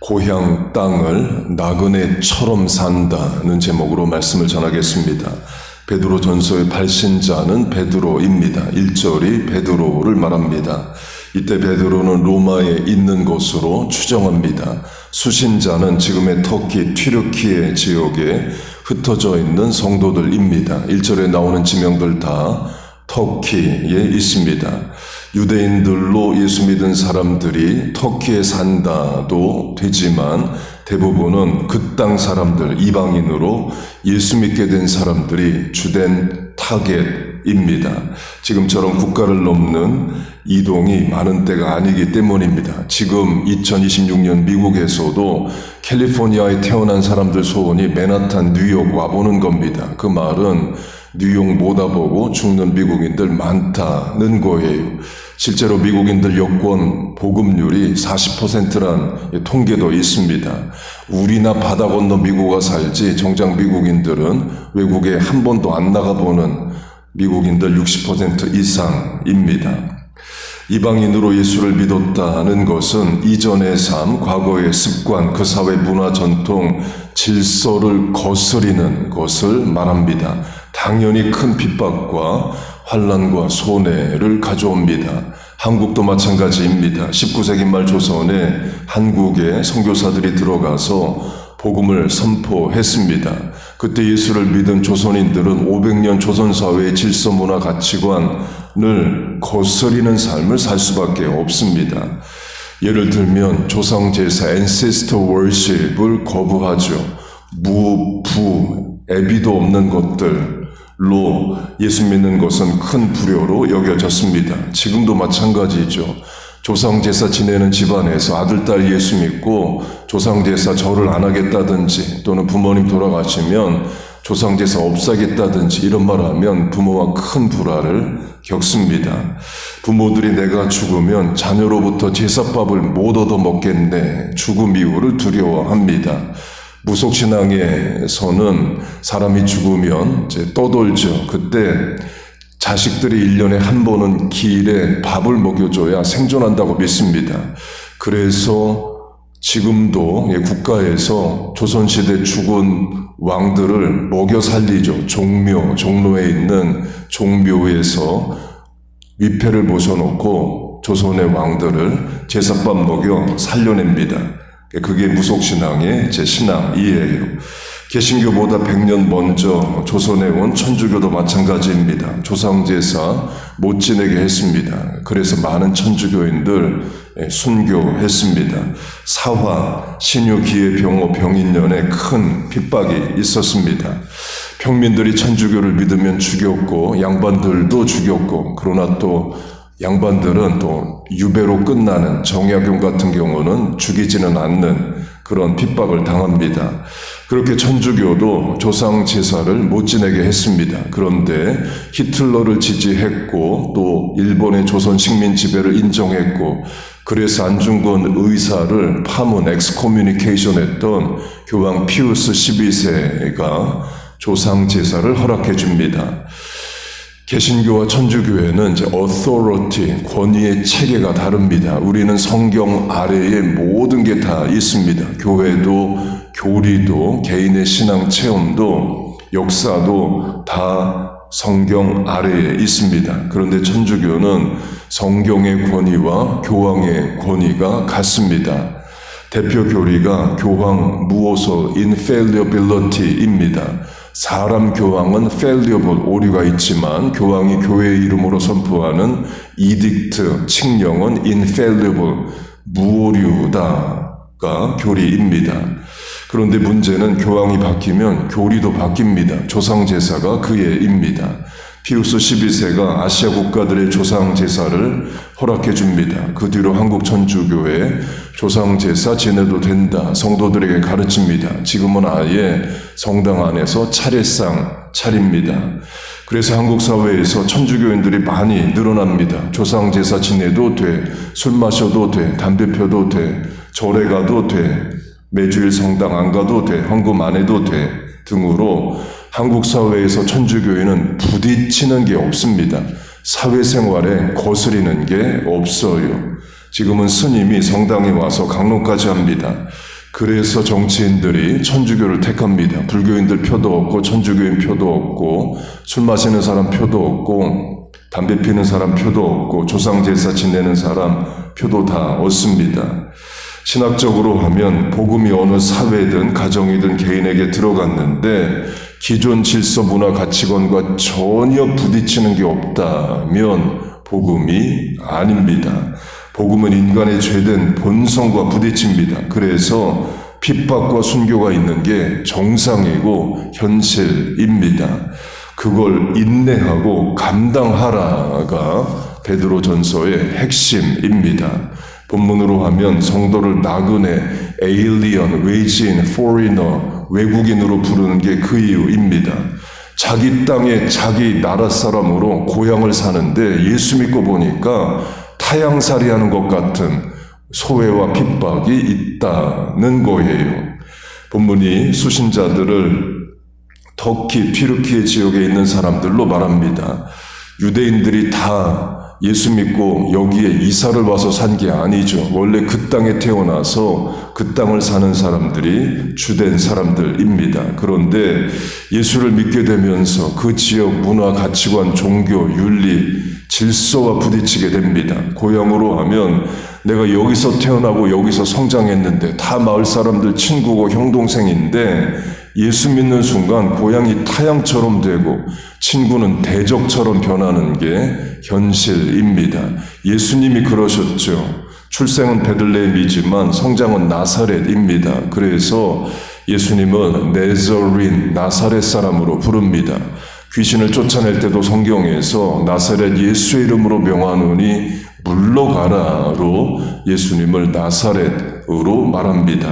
고향 땅을 나그네처럼 산다는 제목으로 말씀을 전하겠습니다. 베드로 전서의 발신자는 베드로입니다. 1절이 베드로를 말합니다. 이때 베드로는 로마에 있는 것으로 추정합니다. 수신자는 지금의 터키 튀르키예 지역에 흩어져 있는 성도들입니다. 1절에 나오는 지명들 다 터키에 있습니다. 유대인들로 예수 믿은 사람들이 터키에 산다도 되지만 대부분은 그 땅 사람들, 이방인으로 예수 믿게 된 사람들이 주된 타겟입니다. 지금처럼 국가를 넘는 이동이 많은 때가 아니기 때문입니다. 지금 2026년 미국에서도 캘리포니아에 태어난 사람들 소원이 맨하탄, 뉴욕 와보는 겁니다. 그 말은 뉴욕 못 와보고 죽는 미국인들 많다는 거예요. 실제로 미국인들 여권 보급률이 40%란 통계도 있습니다. 우리나 바다 건너 미국 와 살지 정작 미국인들은 외국에 한 번도 안 나가보는 미국인들 60% 이상입니다. 이방인으로 예수를 믿었다는 것은 이전의 삶, 과거의 습관, 그 사회 문화 전통, 질서를 거스리는 것을 말합니다. 당연히 큰 핍박과 환난과 손해를 가져옵니다. 한국도 마찬가지입니다. 19세기 말 조선에 한국에 선교사들이 들어가서 복음을 선포했습니다. 그때 예수를 믿은 조선인들은 500년 조선사회의 질서 문화 가치관을 거스리는 삶을 살 수밖에 없습니다. 예를 들면 조상제사 ancestor worship을 거부하죠. 무, 부, 애비도 없는 것들로 예수 믿는 것은 큰 불효로 여겨졌습니다. 지금도 마찬가지죠. 조상제사 지내는 집안에서 아들, 딸 예수 믿고 조상제사 절을 안 하겠다든지 또는 부모님 돌아가시면 조상제사 없애겠다든지 이런 말 하면 부모와 큰 불화를 겪습니다. 부모들이 내가 죽으면 자녀로부터 제사밥을 못 얻어먹겠네. 죽음 이후를 두려워합니다. 무속신앙에서는 사람이 죽으면 이제 떠돌죠. 그때 자식들이 1년에 한 번은 길에 밥을 먹여줘야 생존한다고 믿습니다. 그래서 지금도 국가에서 조선시대 죽은 왕들을 먹여 살리죠. 종로에 있는 종묘에서 위패를 모셔놓고 조선의 왕들을 제사밥 먹여 살려냅니다. 그게 무속신앙의 제 신앙이에요. 개신교보다 100년 먼저 조선에 온 천주교도 마찬가지입니다. 조상제사 못 지내게 했습니다. 그래서 많은 천주교인들 순교했습니다. 사화, 신유, 기해, 병호, 병인년에 큰 핍박이 있었습니다. 평민들이 천주교를 믿으면 죽였고 양반들도 죽였고, 그러나 또 양반들은 또 유배로 끝나는 정약용 같은 경우는 죽이지는 않는 그런 핍박을 당합니다. 그렇게 천주교도 조상 제사를 못 지내게 했습니다. 그런데 히틀러를 지지했고 또 일본의 조선 식민 지배를 인정했고, 그래서 안중근 의사를 파문 엑스코뮤니케이션 했던 교황 피우스 12세가 조상 제사를 허락해 줍니다. 개신교와 천주교회는 이제 authority, 권위의 체계가 다릅니다. 우리는 성경 아래에 모든 게 다 있습니다. 교회도, 교리도, 개인의 신앙 체험도, 역사도 다 성경 아래에 있습니다. 그런데 천주교는 성경의 권위와 교황의 권위가 같습니다. 대표 교리가 교황 무오소 infallibility입니다. 사람 교황은 fallible, 오류가 있지만 교황이 교회의 이름으로 선포하는 이딕트, 칙령은 infallible, 무오류다가 교리입니다. 그런데 문제는 교황이 바뀌면 교리도 바뀝니다. 조상제사가 그 예입니다. 피우스 12세가 아시아 국가들의 조상제사를 허락해 줍니다. 그 뒤로 한국 천주교회 조상제사 지내도 된다 성도들에게 가르칩니다. 지금은 아예 성당 안에서 차례상 차립니다. 그래서 한국 사회에서 천주교인들이 많이 늘어납니다. 조상제사 지내도 돼, 술 마셔도 돼, 담배 펴도 돼, 절에 가도 돼, 매주일 성당 안 가도 돼, 헌금 안 해도 돼 등으로 한국 사회에서 천주교인은 부딪히는 게 없습니다. 사회생활에 거스리는 게 없어요. 지금은 스님이 성당에 와서 강론까지 합니다. 그래서 정치인들이 천주교를 택합니다. 불교인들 표도 없고 천주교인 표도 없고 술 마시는 사람 표도 없고 담배 피는 사람 표도 없고 조상제사 지내는 사람 표도 다 없습니다. 신학적으로 하면 복음이 어느 사회든 가정이든 개인에게 들어갔는데 기존 질서 문화 가치관과 전혀 부딪히는 게 없다면 복음이 아닙니다. 복음은 인간의 죄된 본성과 부딪힙니다. 그래서 핍박과 순교가 있는 게 정상이고 현실입니다. 그걸 인내하고 감당하라가 베드로전서의 핵심입니다. 본문으로 하면 성도를 나그네, 에일리언, 외지인, 포리너, 외국인으로 부르는 게 그 이유입니다. 자기 땅에 자기 나라 사람으로 고향을 사는데 예수 믿고 보니까 타향살이하는 것 같은 소외와 핍박이 있다는 거예요. 본문이 수신자들을 터키, 튀르키예 지역에 있는 사람들로 말합니다. 유대인들이 다 예수 믿고 여기에 이사를 와서 산 게 아니죠. 원래 그 땅에 태어나서 그 땅을 사는 사람들이 주된 사람들입니다. 그런데 예수를 믿게 되면서 그 지역 문화, 가치관, 종교, 윤리, 질서와 부딪히게 됩니다. 고향으로 하면 내가 여기서 태어나고 여기서 성장했는데 다 마을 사람들 친구고 형 동생인데 예수 믿는 순간 고향이 타향처럼 되고 친구는 대적처럼 변하는 게 현실입니다. 예수님이 그러셨죠. 출생은 베들레헴이지만 성장은 나사렛입니다. 그래서 예수님은 네저린, 나사렛 사람으로 부릅니다. 귀신을 쫓아낼 때도 성경에서 나사렛 예수의 이름으로 명하노니 물러가라로 예수님을 나사렛으로 말합니다.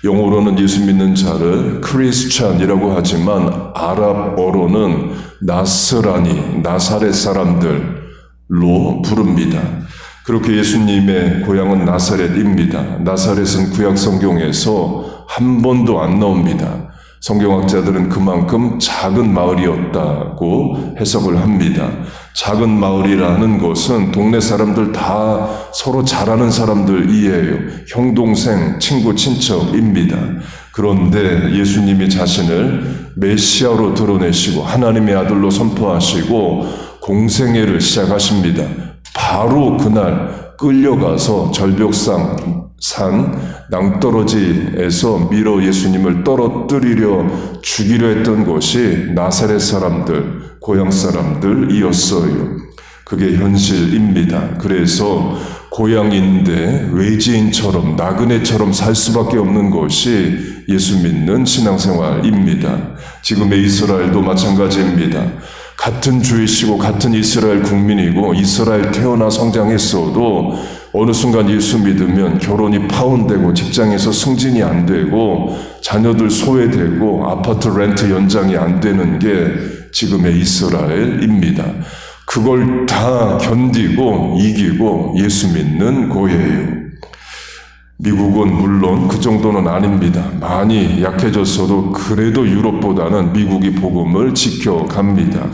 영어로는 예수 믿는 자를 크리스찬이라고 하지만 아랍어로는 나스라니, 나사렛 사람들로 부릅니다. 그렇게 예수님의 고향은 나사렛입니다. 나사렛은 구약 성경에서 한 번도 안 나옵니다. 성경학자들은 그만큼 작은 마을이었다고 해석을 합니다. 작은 마을이라는 것은 동네 사람들 다 서로 잘 아는 사람들이에요. 형, 동생, 친구, 친척입니다. 그런데 예수님이 자신을 메시아로 드러내시고 하나님의 아들로 선포하시고 공생애를 시작하십니다. 바로 그날 끌려가서 절벽산 낭떠러지에서 밀어 예수님을 떨어뜨리려 죽이려 했던 것이 나사렛 사람들, 고향 사람들이었어요. 그게 현실입니다. 그래서 고향인데 외지인처럼 나그네처럼 살 수밖에 없는 것이 예수 믿는 신앙생활입니다. 지금의 이스라엘도 마찬가지입니다. 같은 주이시고 같은 이스라엘 국민이고 이스라엘 태어나 성장했어도 어느 순간 예수 믿으면 결혼이 파혼되고 직장에서 승진이 안 되고 자녀들 소외되고 아파트 렌트 연장이 안 되는 게 지금의 이스라엘입니다. 그걸 다 견디고 이기고 예수 믿는 거예요. 미국은 물론 그 정도는 아닙니다. 많이 약해졌어도 그래도 유럽보다는 미국이 복음을 지켜갑니다.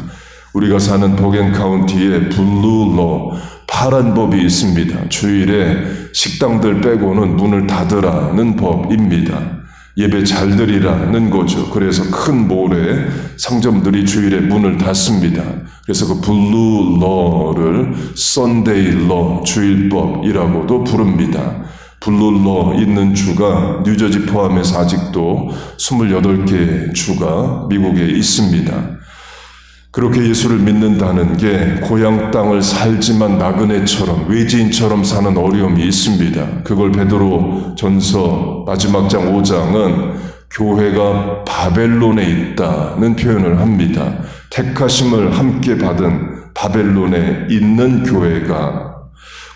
우리가 사는 도겐 카운티에 블루로 파란 법이 있습니다. 주일에 식당들 빼고는 문을 닫으라는 법입니다. 예배 잘 드리라는 거죠. 그래서 큰 몰에 상점들이 주일에 문을 닫습니다. 그래서 그 블루러를 썬데이러, 주일법이라고도 부릅니다. 블루러 있는 주가 뉴저지 포함해서 아직도 28개 주가 미국에 있습니다. 그렇게 예수를 믿는다는 게 고향 땅을 살지만 나그네처럼 외지인처럼 사는 어려움이 있습니다. 그걸 베드로 전서 마지막 장 5장은 교회가 바벨론에 있다는 표현을 합니다. 택하심을 함께 받은 바벨론에 있는 교회가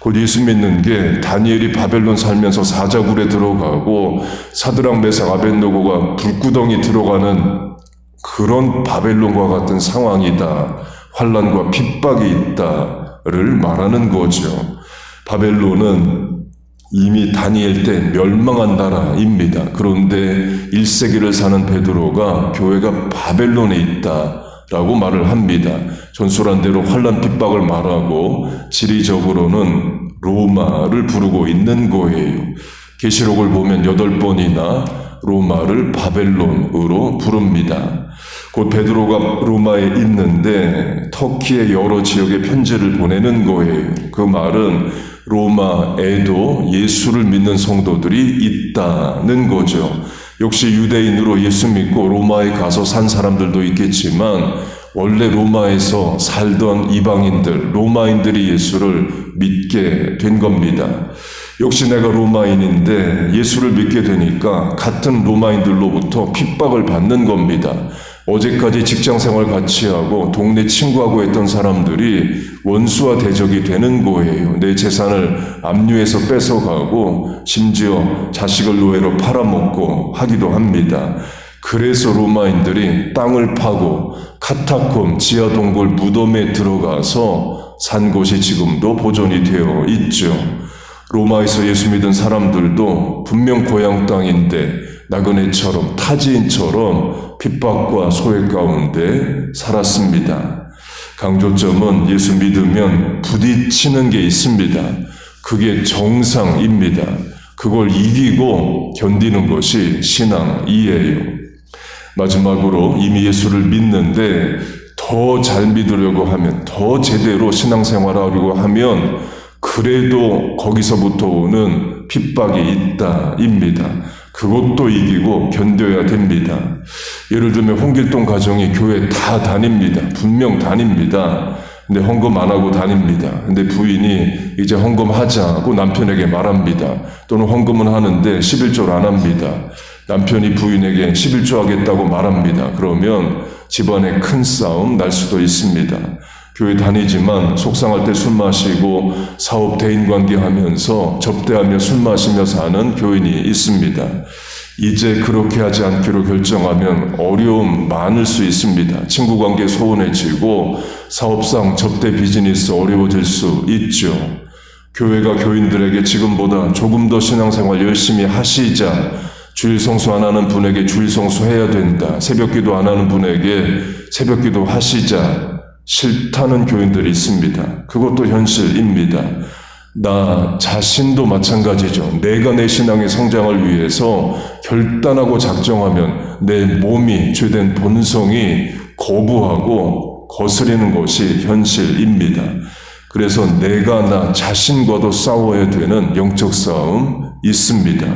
곧 예수 믿는 게 다니엘이 바벨론 살면서 사자굴에 들어가고 사드락 메삭 아벳느고가 불구덩이 들어가는 그런 바벨론과 같은 상황이다. 환난과 핍박이 있다를 말하는 거죠. 바벨론은 이미 다니엘 때 멸망한 나라입니다. 그런데 1세기를 사는 베드로가 교회가 바벨론에 있다 라고 말을 합니다. 전술한 대로 환난 핍박을 말하고 지리적으로는 로마를 부르고 있는 거예요. 계시록을 보면 8번이나 로마를 바벨론으로 부릅니다. 곧 베드로가 로마에 있는데 터키의 여러 지역에 편지를 보내는 거예요. 그 말은 로마에도 예수를 믿는 성도들이 있다는 거죠. 역시 유대인으로 예수 믿고 로마에 가서 산 사람들도 있겠지만 원래 로마에서 살던 이방인들, 로마인들이 예수를 믿게 된 겁니다. 역시 내가 로마인인데 예수를 믿게 되니까 같은 로마인들로부터 핍박을 받는 겁니다. 어제까지 직장생활 같이 하고 동네 친구하고 했던 사람들이 원수와 대적이 되는 거예요. 내 재산을 압류해서 뺏어가고 심지어 자식을 노예로 팔아먹고 하기도 합니다. 그래서 로마인들이 땅을 파고 카타콤 지하동굴 무덤에 들어가서 산 곳이 지금도 보존이 되어 있죠. 로마에서 예수 믿은 사람들도 분명 고향 땅인데 나그네처럼 타지인처럼 핍박과 소외 가운데 살았습니다. 강조점은 예수 믿으면 부딪히는 게 있습니다. 그게 정상입니다. 그걸 이기고 견디는 것이 신앙이에요. 마지막으로 이미 예수를 믿는데 더 잘 믿으려고 하면, 더 제대로 신앙생활하려고 하면 그래도 거기서부터 오는 핍박이 있다입니다. 그것도 이기고 견뎌야 됩니다. 예를 들면 홍길동 가정이 교회 다 다닙니다. 분명 다닙니다. 근데 헌금 안 하고 다닙니다. 근데 부인이 이제 헌금하자고 남편에게 말합니다. 또는 헌금은 하는데 11조를 안 합니다. 남편이 부인에게 11조 하겠다고 말합니다. 그러면 집안에 큰 싸움 날 수도 있습니다. 교회 다니지만 속상할 때 술 마시고 사업 대인관계 하면서 접대하며 술 마시며 사는 교인이 있습니다. 이제 그렇게 하지 않기로 결정하면 어려움 많을 수 있습니다. 친구관계 소원해지고 사업상 접대 비즈니스 어려워질 수 있죠. 교회가 교인들에게 지금보다 조금 더 신앙생활 열심히 하시자, 주일 성수 안 하는 분에게 주일 성수해야 된다, 새벽기도 안 하는 분에게 새벽기도 하시자 싫다는 교인들이 있습니다. 그것도 현실입니다. 나 자신도 마찬가지죠. 내가 내 신앙의 성장을 위해서 결단하고 작정하면 내 몸이 죄된 본성이 거부하고 거스리는 것이 현실입니다. 그래서 내가 나 자신과도 싸워야 되는 영적 싸움 있습니다.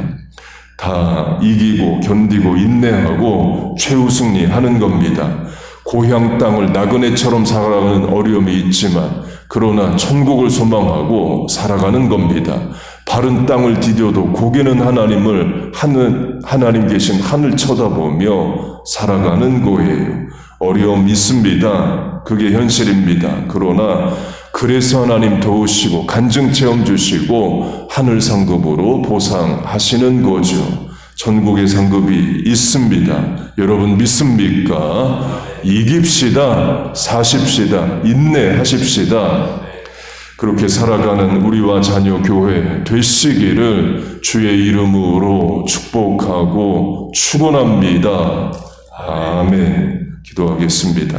다 이기고 견디고 인내하고 최우승리하는 겁니다. 고향 땅을 나그네처럼 살아가는 어려움이 있지만 그러나 천국을 소망하고 살아가는 겁니다. 바른 땅을 디뎌도 고개는 하나님 계신 하늘 쳐다보며 살아가는 거예요. 어려움 있습니다. 그게 현실입니다. 그러나 그래서 하나님 도우시고 간증 체험 주시고 하늘 상급으로 보상하시는 거죠. 천국의 상급이 있습니다. 여러분 믿습니까? 이깁시다. 사십시다. 인내하십시다. 그렇게 살아가는 우리와 자녀 교회 되시기를 주의 이름으로 축복하고 축원합니다. 아멘. 기도하겠습니다.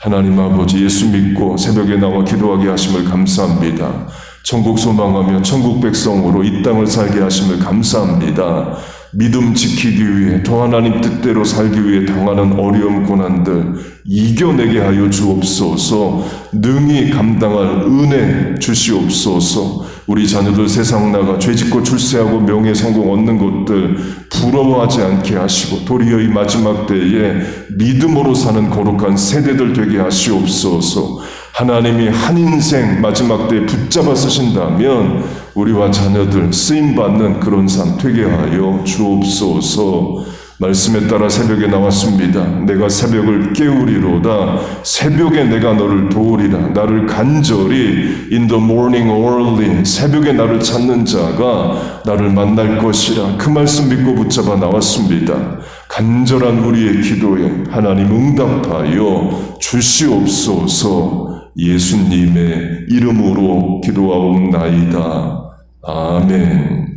하나님 아버지, 예수 믿고 새벽에 나와 기도하게 하심을 감사합니다. 천국 소망하며 천국 백성으로 이 땅을 살게 하심을 감사합니다. 믿음 지키기 위해 더 하나님 뜻대로 살기 위해 당하는 어려움 고난들 이겨내게 하여 주옵소서. 능히 감당할 은혜 주시옵소서. 우리 자녀들 세상 나가 죄짓고 출세하고 명예 성공 얻는 것들 부러워하지 않게 하시고 도리어 이 마지막 때에 믿음으로 사는 거룩한 세대들 되게 하시옵소서. 하나님이 한 인생 마지막 때에 붙잡아 쓰신다면 우리와 자녀들 쓰임받는 그런 삶 되게 하여 주옵소서. 말씀에 따라 새벽에 나왔습니다. 내가 새벽을 깨우리로다. 새벽에 내가 너를 도우리라. 나를 간절히 in the morning early 새벽에 나를 찾는 자가 나를 만날 것이라. 그 말씀 믿고 붙잡아 나왔습니다. 간절한 우리의 기도에 하나님 응답하여 주시옵소서. 예수님의 이름으로 기도하옵나이다. 아멘.